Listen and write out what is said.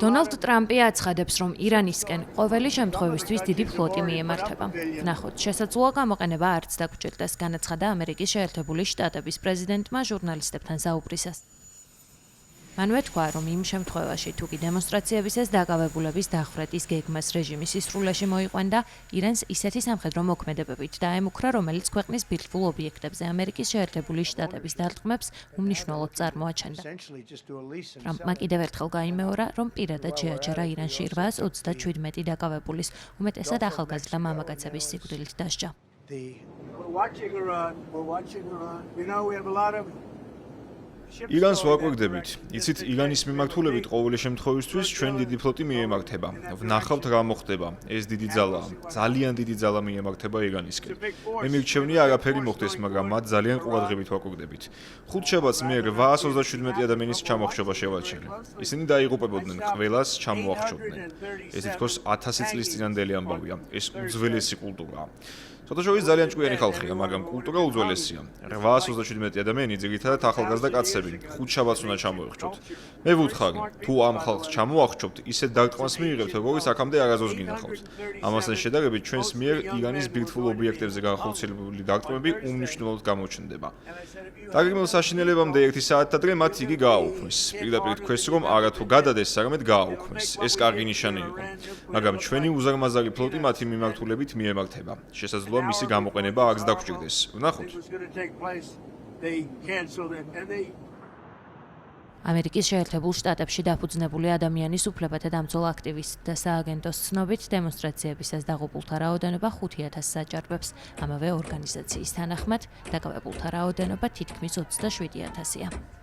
დონალდ ტრამპი აცხადებს, რომ ირანისკენ ყოველი შემთხვევისთვის დიდი ფლოტი მიემართება. ვნახოთ, შესაძლოა გამოყენება არც დაგჭირდეს, განაცხადა ამერიკის შეერთებული შტატების პრეზიდენტმა ჟურნალისტებთან საუბრისას. მანვე თქვა, რომ იმ შემთხვევაში, თუ კი დემონსტრაციებისას დაკავებულების დახვრეტის გეგმას რეჟიმი სისრულეში მოიყვანდა, ირანს ისეთი სამხედრო მოქმედებებით დაემუქრა, რომელიც ქვეყნის ბირთვულ ობიექტებზე ამერიკის შეერთებული შტატების დარტყმებს უმნიშვნელოდ წარმოაჩენდა. ტრამპმა კიდევ ერთხელ გაიმეორა, რომ პირადად შეაჩერა ირანში 837 დაკავებულის, უმეტესად ახალგაზრდა მამაკაცების სიკვდილით დასჯა. ირანს ვაკვირდებით. იცით, ირანის მიმართულებით ყოველი შემთხვევისთვის ჩვენ დიდი ფლოტი მიემართება. ვნახავთ რა მოხდება. ეს დიდი ძალაა. ძალიან დიდი ძალა მიემართება ირანისკენ. მე მირჩევნია არაფერი მოხდეს, მაგრამ მათ ძალიან ყურადღებით ვაკვირდებით. ხუთშაბათს მე 837 ადამიანის ჩამოხშობა შევაჩერე. ისინი დაიღუპებოდნენ, ყველას ჩამოახშობდნენ. ეს თითქოს 1000 წლის წინანდელი ამბავია. ეს უძველესი კულტურაა. შოთაშორის ძალიან ჭკვიანი ხალხია, მაგრამ კულტურა უძველესია. 837 ადამიანი ძირითადად ახალგაზრდა კაცები, ხუთშაბათს უნდა ჩამოეხშოთ. მე ვუთხარი, თუ ამ ხალხს ჩამოახშობთ, ისეთ დარტყმას მიიღებთ, როგორც აქამდე არასდროს გინახავთ. ამასთან შედარებით, ჩვენს მიერ ირანის ბირთვულ ობიექტებზე განხორციელებული დარტყმები უმნიშვნელოდ გამოჩნდება. დაგეგმილ საშინელებამდე 1 საათით ადრე მათ იგი გააუქმეს. პირდაპირ თქვეს, რომ არათუ გადადეს, არამედ გააუქმეს. ეს კარგი ნიშანი იყო. მაგრამ ჩვენი უზარმაზარი ფლოტი მათი მიმართულებით მიემართება. შესაძლოა მისი გამოყენება არც დაგჭირდეს. ვნახოთ. ამერიკის შეერთებულ შტატებში დაფუძნებული ადამიანის უფლებათა დამცველ აქტივისტთა სააგენტოს ცნობით, დემონსტრაციებისას დაღუპულთა რაოდენობა 5000 საჭარბებს. ამავე ორგანიზაციის თანახმად, დაკავებულთა რაოდენობა თითქმის 27000-ია.